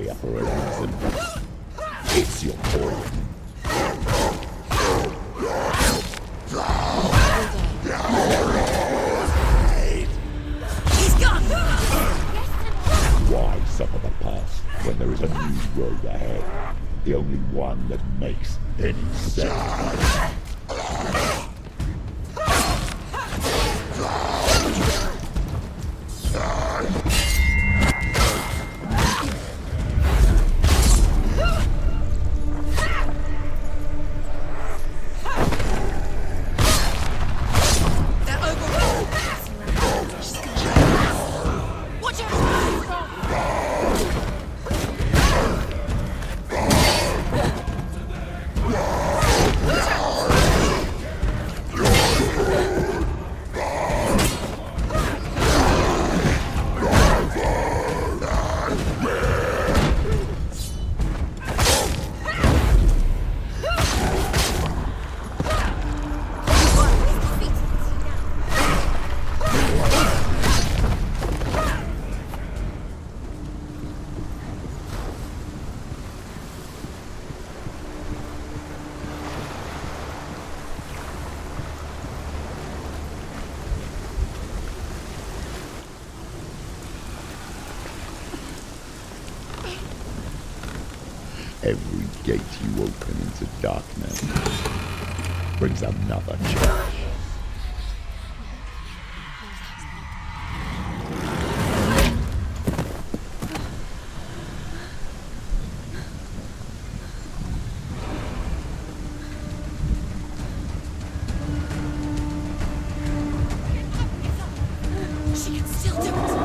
here for a reason. It's your boy. He's gone! Why suffer the past when there is a new road ahead? The only one that makes any sense. Every gate you open into darkness brings another challenge. She can still do it!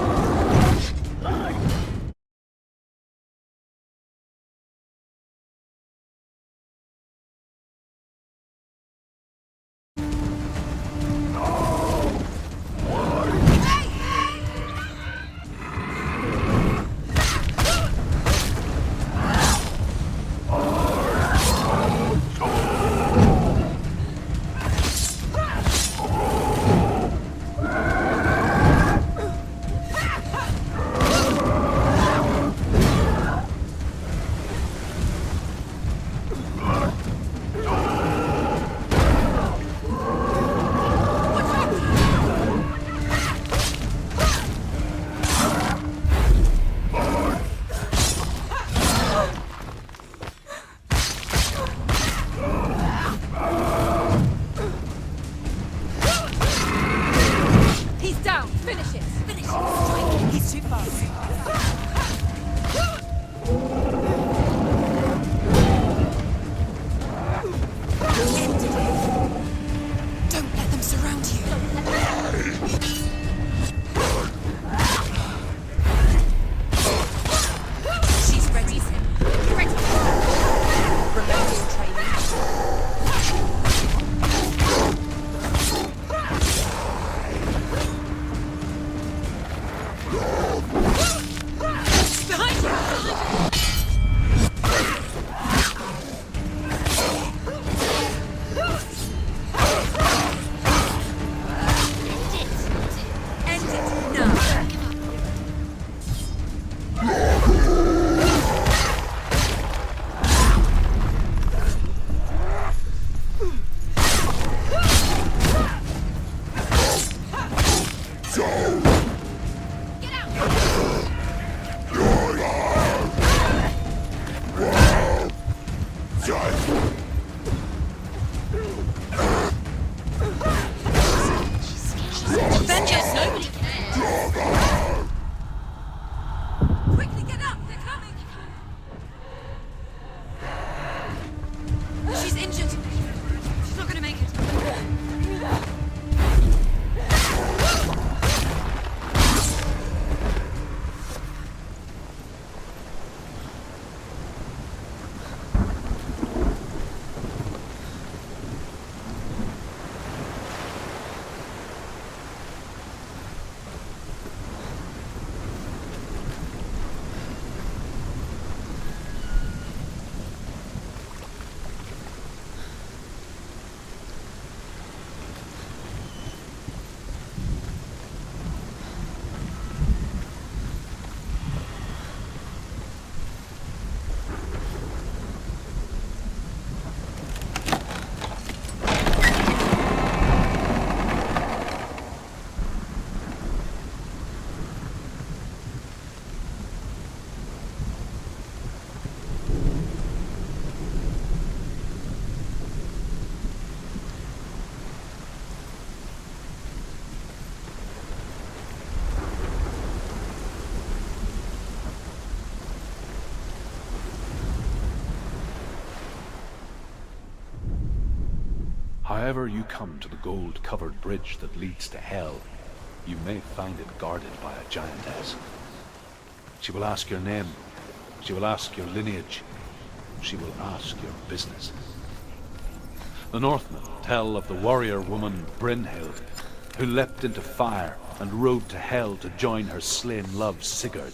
However you come to the gold-covered bridge that leads to Hell, you may find it guarded by a giantess. She will ask your name. She will ask your lineage. She will ask your business. The Northmen tell of the warrior woman Brynhild, who leapt into fire and rode to Hell to join her slain love Sigurd,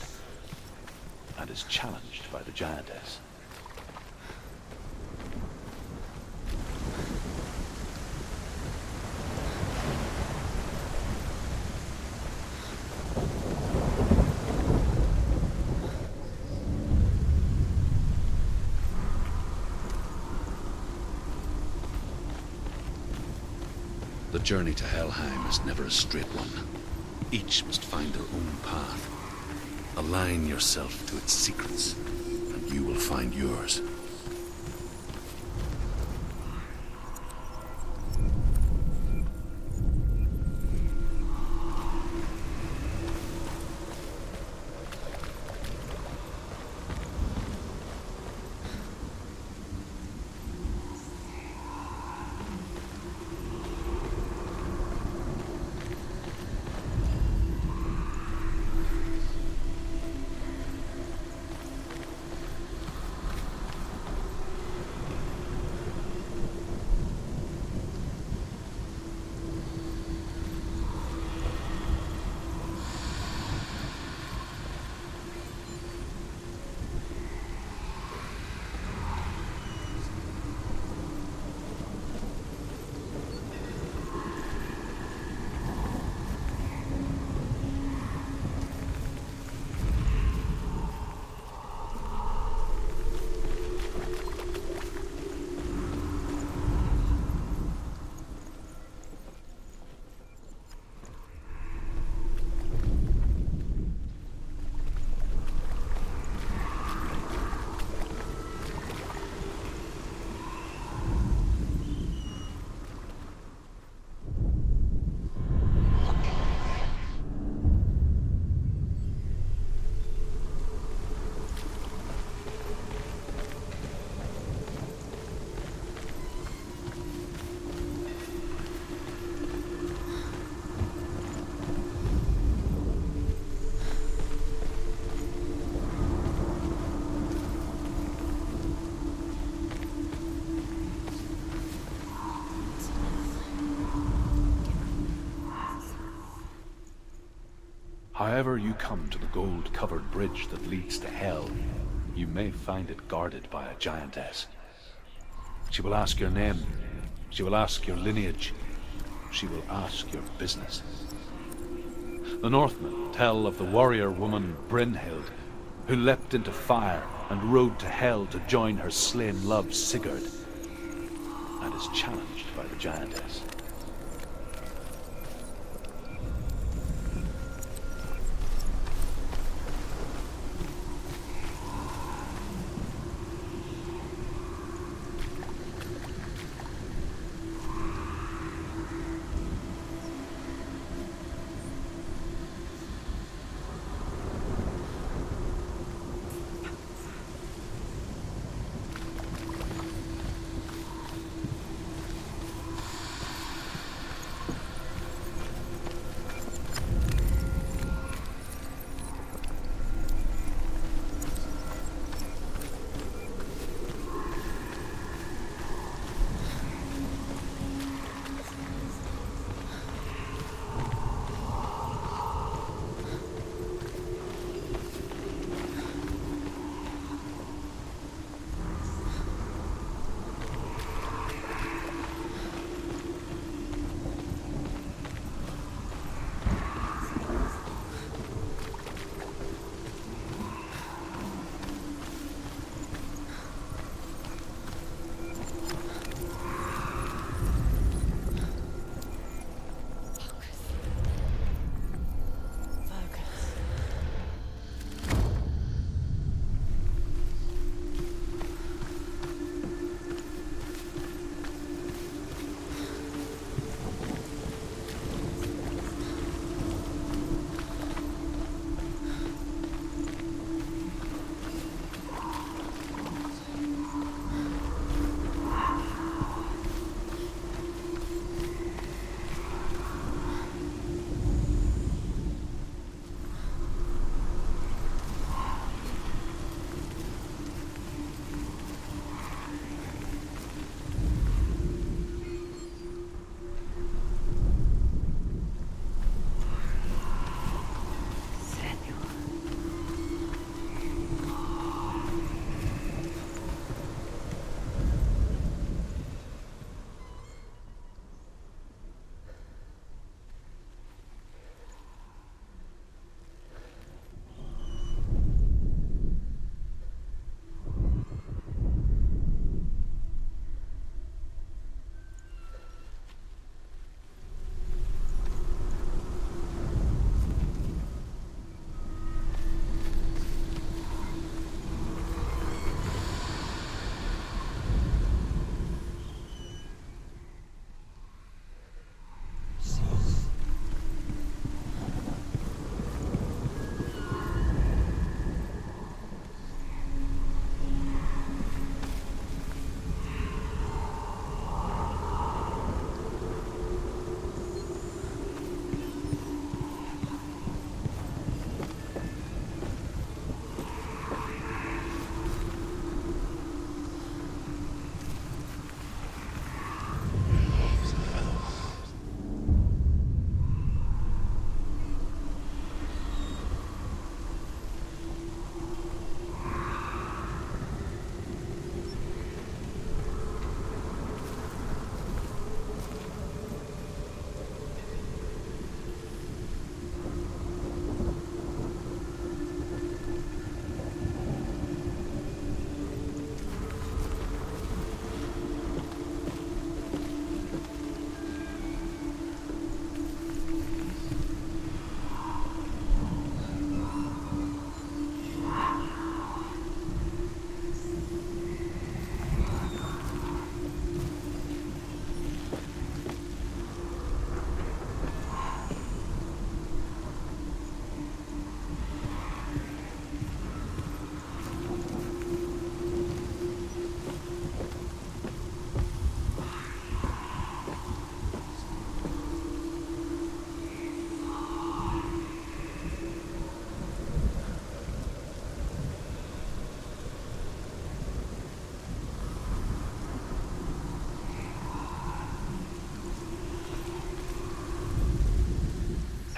and is challenged by the giantess. The journey to Helheim is never a straight one. Each must find their own path. Align yourself to its secrets, and you will find yours. However you come to the gold-covered bridge that leads to Hell, you may find it guarded by a giantess. She will ask your name. She will ask your lineage. She will ask your business. The Northmen tell of the warrior woman Brynhild, who leapt into fire and rode to Hell to join her slain love Sigurd, and is challenged by the giantess.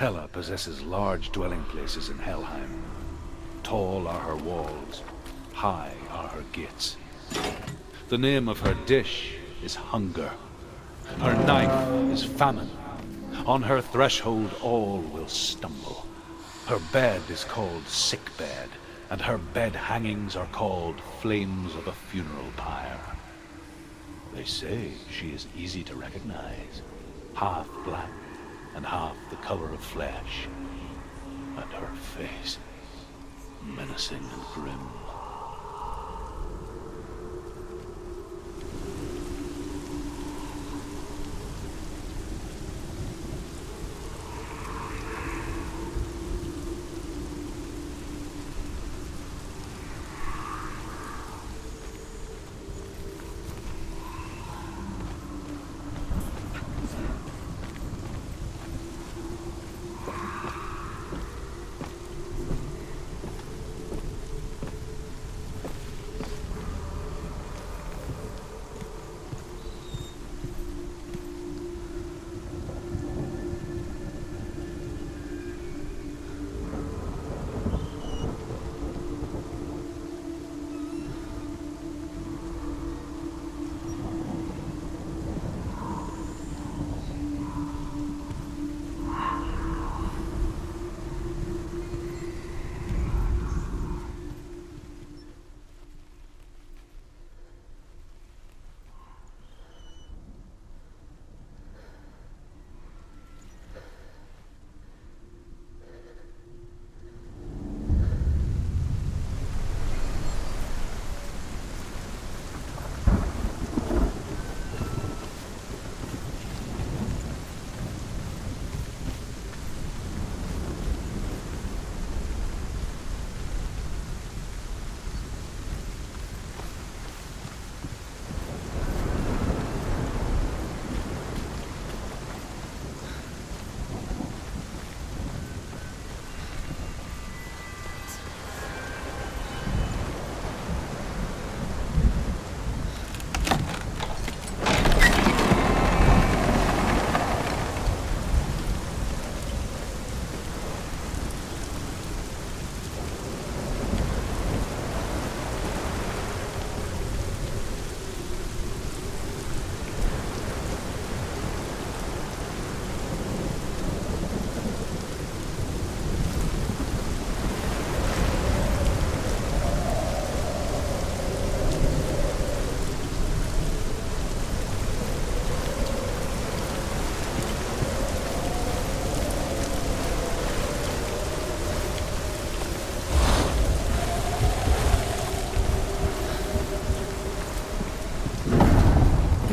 Hela possesses large dwelling places in Helheim. Tall are her walls, high are her gates. The name of her dish is hunger. Her knife is famine. On her threshold all will stumble. Her bed is called sick bed, and her bed hangings are called flames of a funeral pyre. They say she is easy to recognize, half black and half the color of flesh, and her face menacing and grim.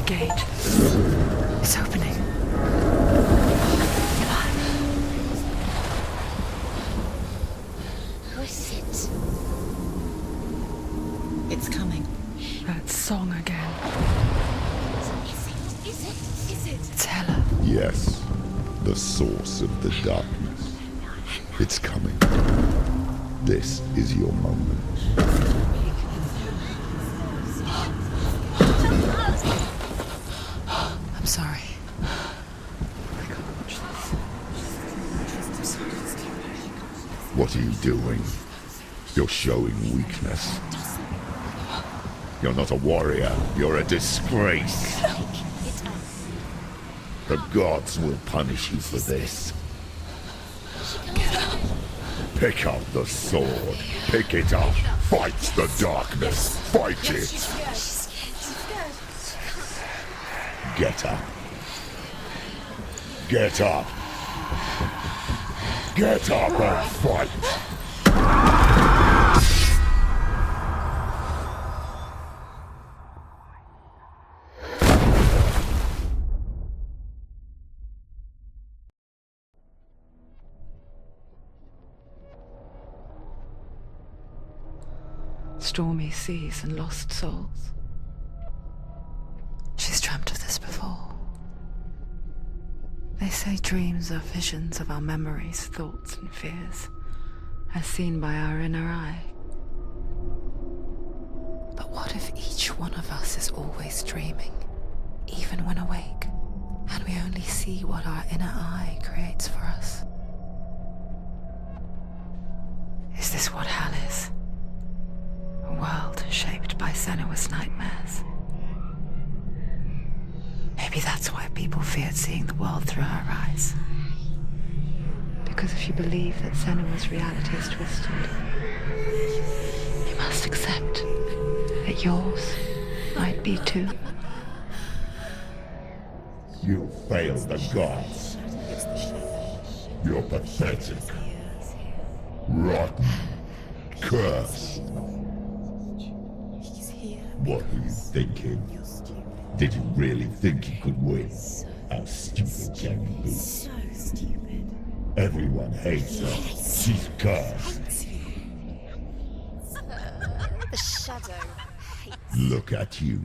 gate. It's opening. Who is it? It's coming. That song again. Is it? It's Hela. Yes, the source of the darkness. It's coming. This is your moment. I'm sorry. What are you doing? You're showing weakness. You're not a warrior. You're a disgrace. The gods will punish you for this. Pick up the sword. Pick it up. Fight the darkness. Fight it. Get up. Get up. Get up and fight. Stormy seas and lost souls. She's dreamt of this before. They say dreams are visions of our memories, thoughts and fears, as seen by our inner eye. But what if each one of us is always dreaming, even when awake, and we only see what our inner eye creates for us? Senua's nightmares. Maybe that's why people feared seeing the world through her eyes. Because if you believe that Senua's reality is twisted, you must accept that yours might be too. You failed the gods. You're pathetic. Rotten. Cursed. What were you thinking? Did you really think you could win? How stupid can you be? So stupid. Everyone hates her. She's cursed. The shadow hates. Look at you.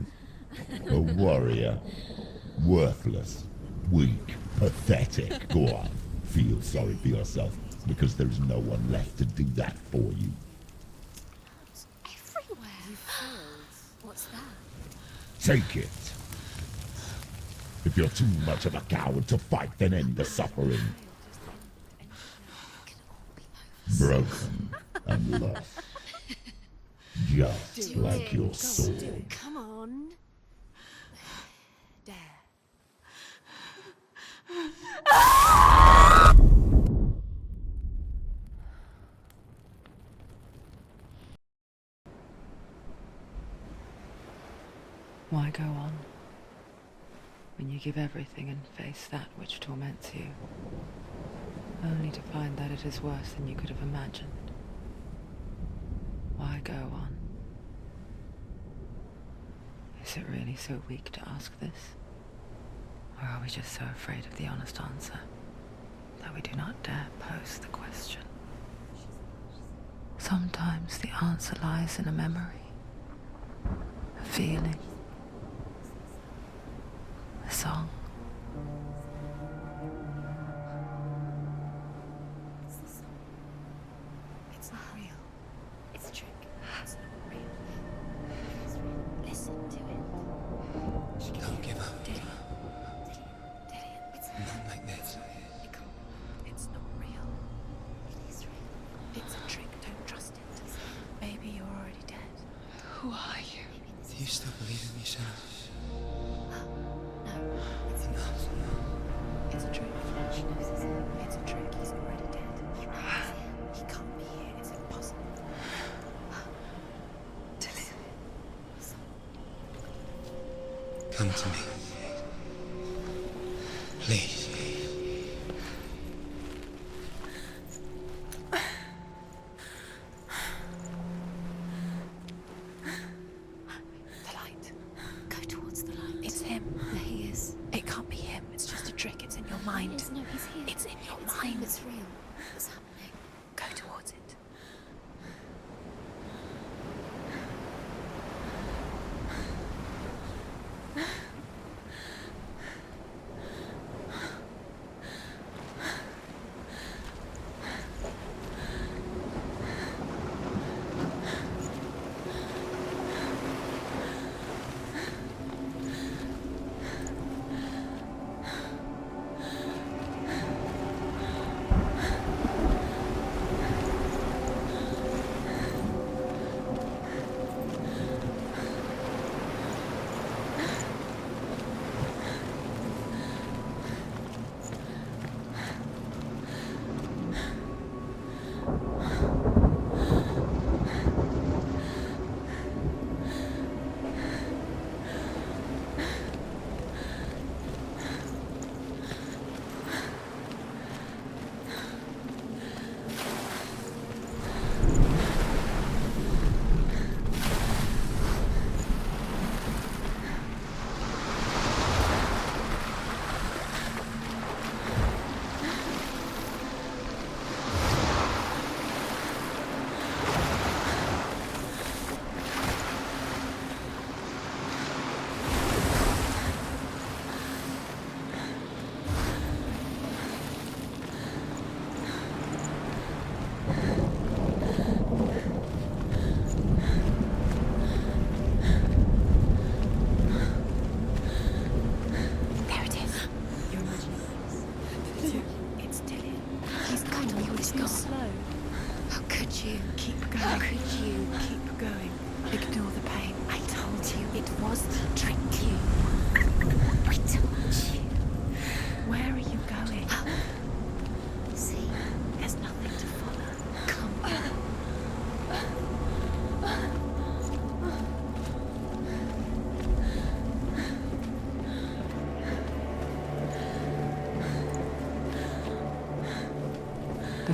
A warrior. Worthless. Weak. Pathetic. Go on. Feel sorry for yourself, because there is no one left to do that for you. Everywhere. You failed. What's that? Take it. If you're too much of a coward to fight, then end the suffering. Broken and lost. Just like your sword. Come on. Dare. Why go on when you give everything and face that which torments you, only to find that it is worse than you could have imagined? Why go on? Is it really so weak to ask this? Or are we just so afraid of the honest answer that we do not dare pose the question? Sometimes the answer lies in a memory, a feeling, a song. It's not real. It's a trick. It's not real. It is real. Listen to it. Don't give up. Dillian. It's Not like this. It's not real. It is real. It's a trick. Don't trust it. Maybe you're already dead. Who are you? Do you still believe in me, Senua? No, it's not. It's a trick. She knows it's him. It's a trick. He's already dead. He can't be here. It's impossible. Come to me. Please. The light. Go towards the light. It's him. There he is. It can't be him. It's just a trick. It's in your mind. No, he's here. It's in your mind. It's real. What's happening? Go towards it.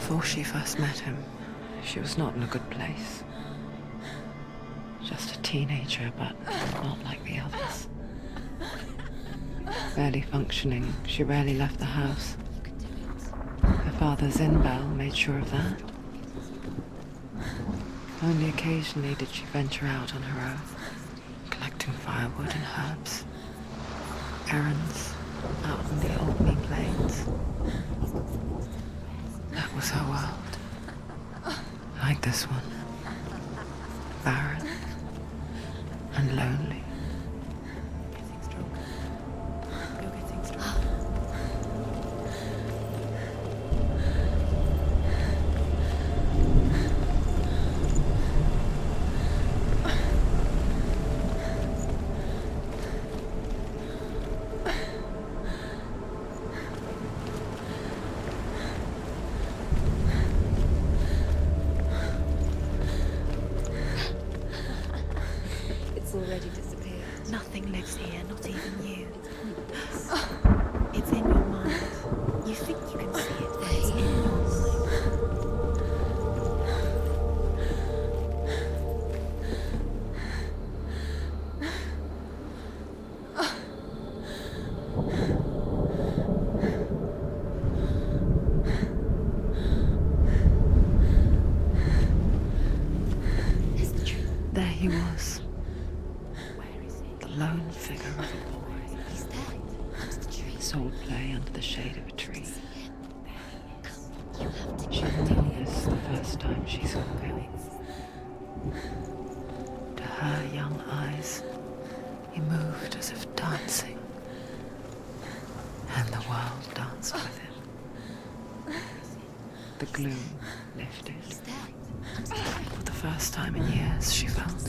Before she first met him, she was not in a good place. Just a teenager, but not like the others. Barely functioning, she rarely left the house. Her father's in-bell made sure of that. Only occasionally did she venture out on her own, collecting firewood and herbs. Errands out on the Orkney plains. That was her world. Like this one. Barren and lonely. Already disappeared. Nothing lives here, not even you. It's in your mind. You think you can see it, but it's in your mind. There he was. Lone figure of a boy. He's there, under the tree. Swordplay under the shade of a tree. You have to She knew this the first time she saw him. To her young eyes, he moved as if dancing. And the world danced with him. The gloom lifted. For the first time in years, she felt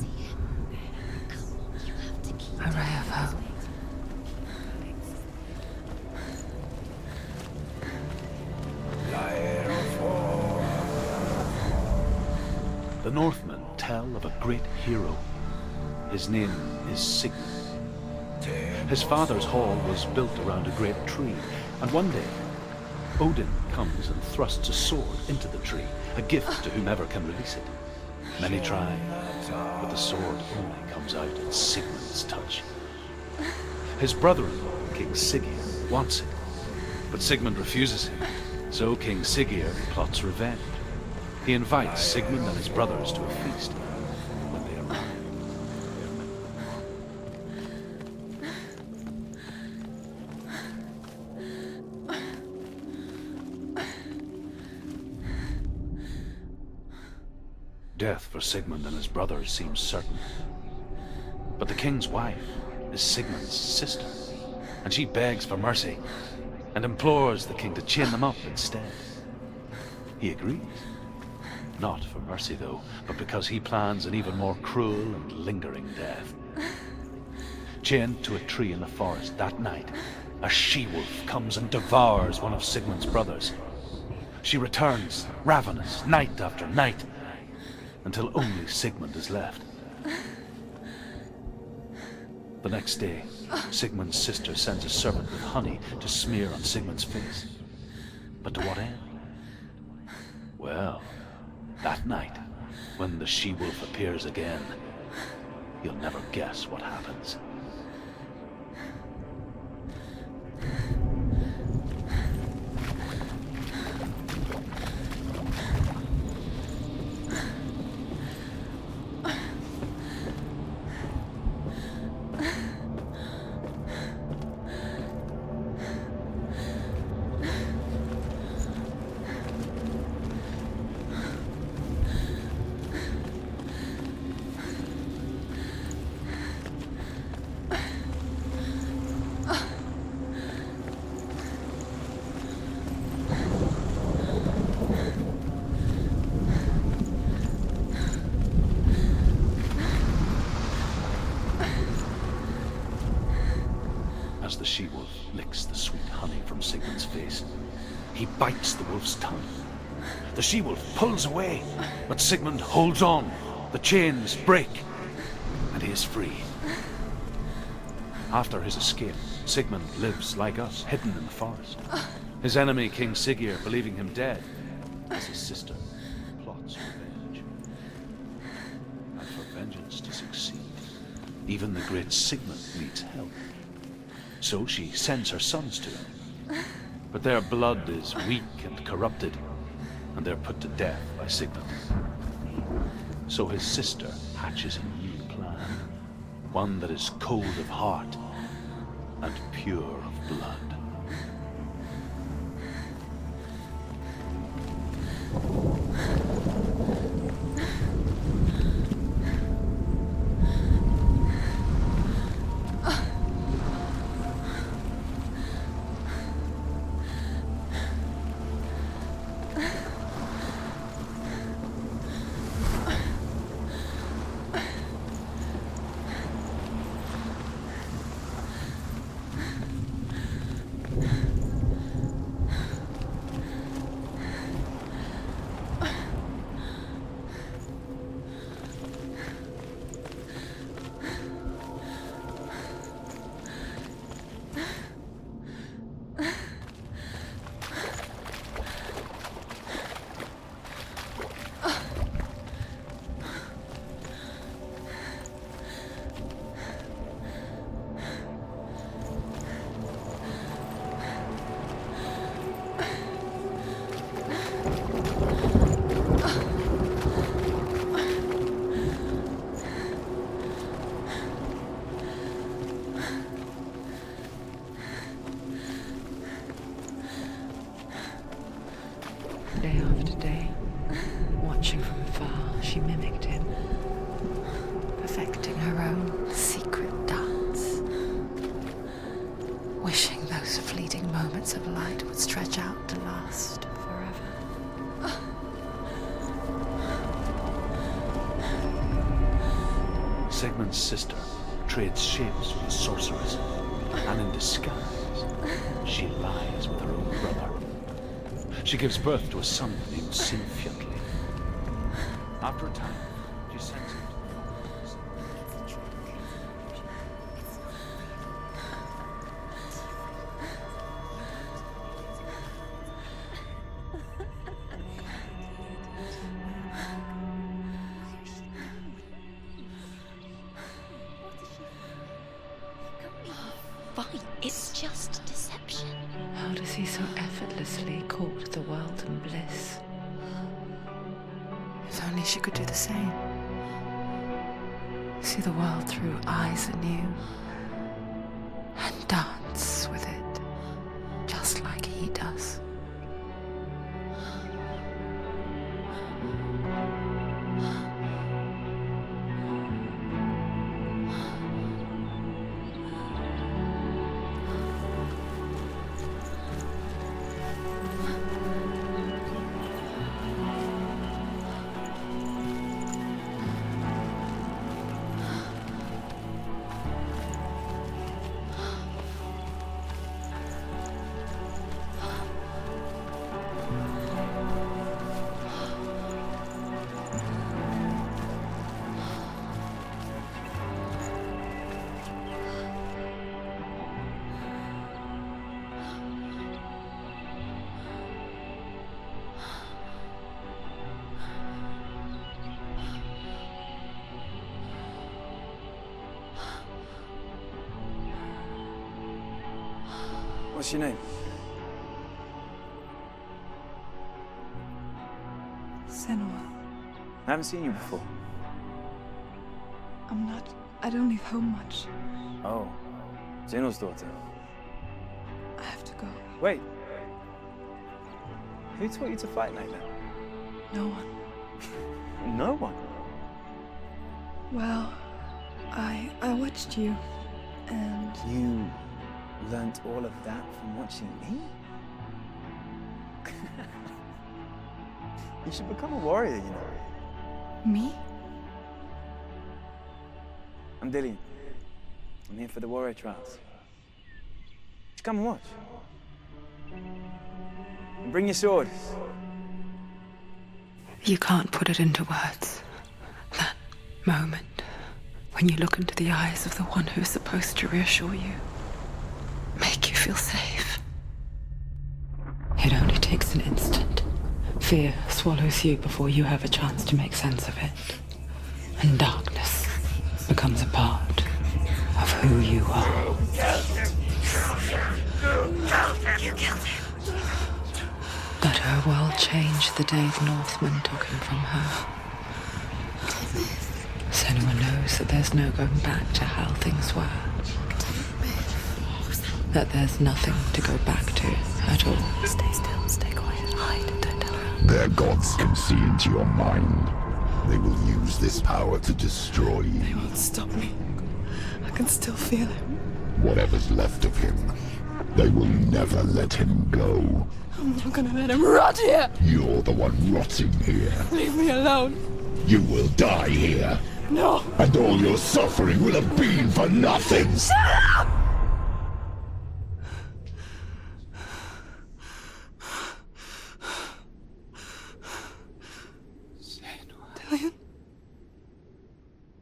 a ray of hope. The Northmen tell of a great hero. His name is Sigmund. His father's hall was built around a great tree, and one day, Odin comes and thrusts a sword into the tree, a gift to whomever can release it. Many try, but the sword only comes out at Sigmund's touch. His brother-in-law, King Siggeir, wants it, but Sigmund refuses him, so King Siggeir plots revenge. He invites Sigmund and his brothers to a feast when they arrive. Death for Sigmund and his brothers seems certain. But the king's wife is Sigmund's sister, and she begs for mercy and implores the king to chain them up instead. He agrees. Not for mercy, though, but because he plans an even more cruel and lingering death. Chained to a tree in the forest that night, a she-wolf comes and devours one of Sigmund's brothers. She returns, ravenous, night after night, until only Sigmund is left. The next day, Sigmund's sister sends a servant with honey to smear on Sigmund's face. But to what end? Well, that night, when the she-wolf appears again, you'll never guess what happens. As the she-wolf licks the sweet honey from Sigmund's face, he bites the wolf's tongue. The she-wolf pulls away, but Sigmund holds on. The chains break, and he is free. After his escape, Sigmund lives like us, hidden in the forest. His enemy, King Siggeir, believing him dead, as his sister plots revenge. And for vengeance to succeed, even the great Sigmund needs help. So she sends her sons to him. But their blood is weak and corrupted, and they're put to death by Sigmund. So his sister hatches a new plan, one that is cold of heart and pure of blood. Day after day, watching from afar, she mimicked him, perfecting her own secret dance, wishing those fleeting moments of light would stretch out to last forever. Sigmund's sister trades shapes with a sorceress, and in disguise, she lies with her own brother. She gives birth to a son named Sinfjotli. After a time, she sends him to the forest. Fine, it's just deception. How does he so effortlessly court the world and bliss? If only she could do the same. See the world through eyes anew and dance with it, just like he does. What's your name? Senua. I haven't seen you before. I don't leave home much. Oh, Zeno's daughter. I have to go. Wait. Who taught you to fight like that? No one. No one. Well, I watched you, and You learnt all of that from watching me? You should become a warrior, you know. me? I'm Dillian. I'm here for the warrior trials. Just come and watch. And bring your sword. You can't put it into words. That moment when you look into the eyes of the one who's supposed to reassure you, make you feel safe. It only takes an instant. Fear swallows you before you have a chance to make sense of it. And darkness becomes a part of who you are. You killed him. But her world changed the day the Northmen took him from her. Senua knows that there's no going back to how things were. That there's nothing to go back to at all. Stay still, stay quiet, hide, don't tell her. Their gods can see into your mind. They will use this power to destroy you. They won't stop me. I can still feel him. Whatever's left of him, they will never let him go. I'm not gonna let him rot here! You're the one rotting here. Leave me alone! You will die here. No! And all your suffering will have been for nothing. Shut up! Dillion?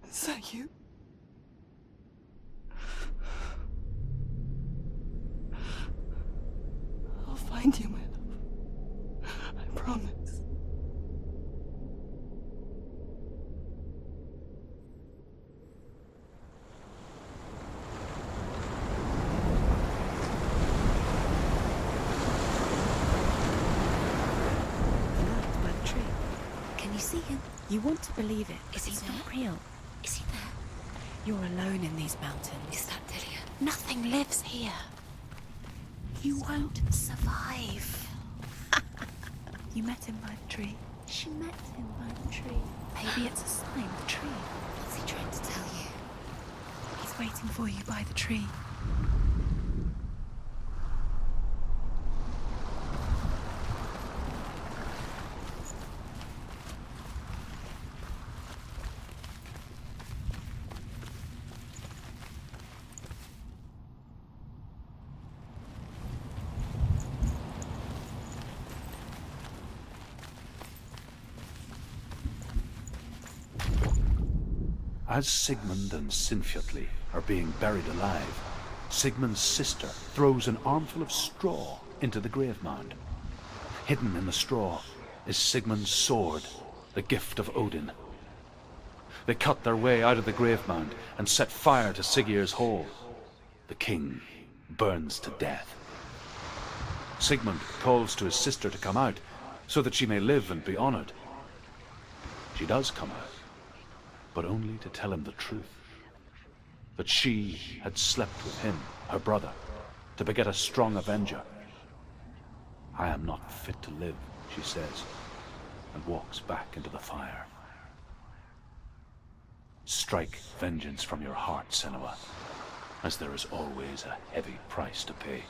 Is that you? I'll find you, my love. I promise. Can you see him? You want to believe it. Is he not real? Is he there? You're alone in these mountains. Is that Dillion? Nothing lives here. You won't survive. You met him by the tree. She met him by the tree. Maybe it's a sign, the tree. What's he trying to tell you? He's waiting for you by the tree. As Sigmund and Sinfjotli are being buried alive, Sigmund's sister throws an armful of straw into the grave mound. Hidden in the straw is Sigmund's sword, the gift of Odin. They cut their way out of the grave mound and set fire to Siggeir's hall. The king burns to death. Sigmund calls to his sister to come out so that she may live and be honored. She does come out, but only to tell him the truth. That she had slept with him, her brother, to beget a strong avenger. I am not fit to live, she says, and walks back into the fire. Strike vengeance from your heart, Senua, as there is always a heavy price to pay.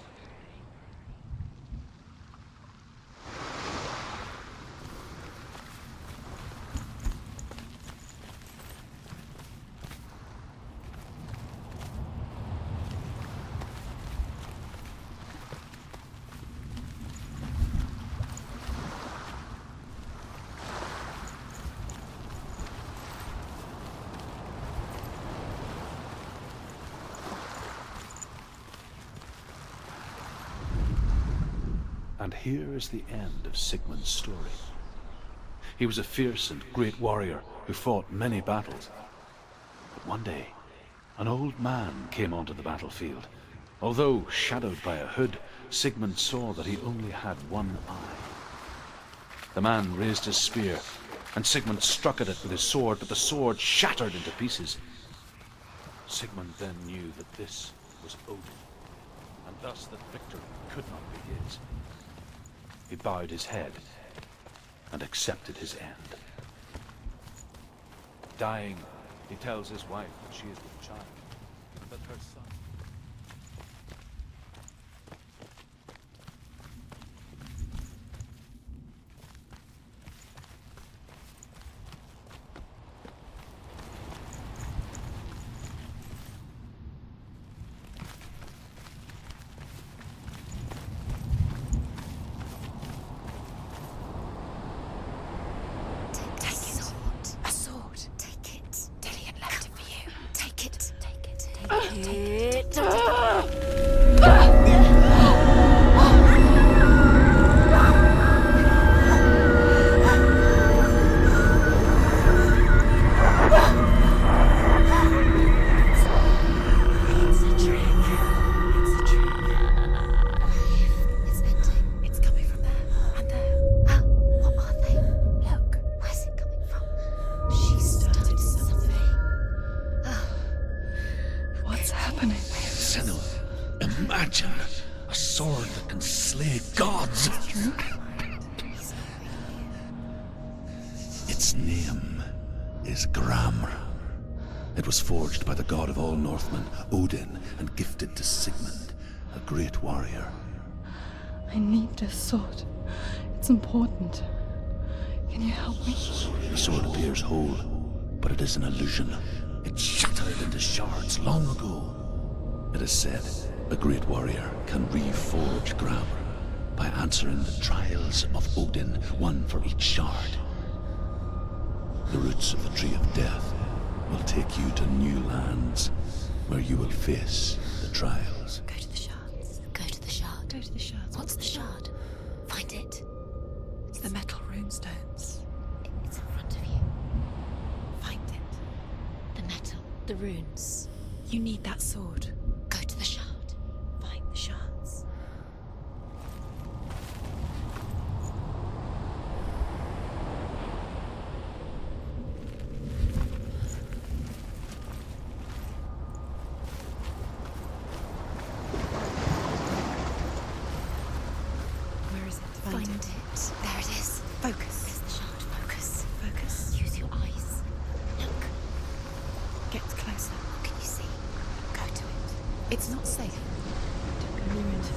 And here is the end of Sigmund's story. He was a fierce and great warrior who fought many battles. But one day, an old man came onto the battlefield. Although shadowed by a hood, Sigmund saw that he only had one eye. The man raised his spear, and Sigmund struck at it with his sword, but the sword shattered into pieces. Sigmund then knew that this was Odin, and thus that victory could not be his. He bowed his head and accepted his end. Dying, he tells his wife that she is with child, and that her son... Imagine a sword that can slay gods. Its name is Gramr. It was forged by the god of all Northmen, Odin, and gifted to Sigmund, a great warrior. I need this sword. It's important. Can you help me? The sword appears whole, but it is an illusion. It shattered into shards long ago. It is said a great warrior can reforge Gramr by answering the trials of Odin, one for each shard. The roots of the Tree of Death will take you to new lands where you will face the trials. Go to the shards. Go to the shard. Go to the shards. What's the shard? Find it. It's the metal runestones. It's in front of you. Find it. The metal. The runes. You need that sword. Go to the shard. Find the shards. Where is it? Find it. There it is. Focus. There's the shard. Focus. Focus. Use your eyes. Look. Get closer. What can you see? Go to it. It's not safe. Don't go near it.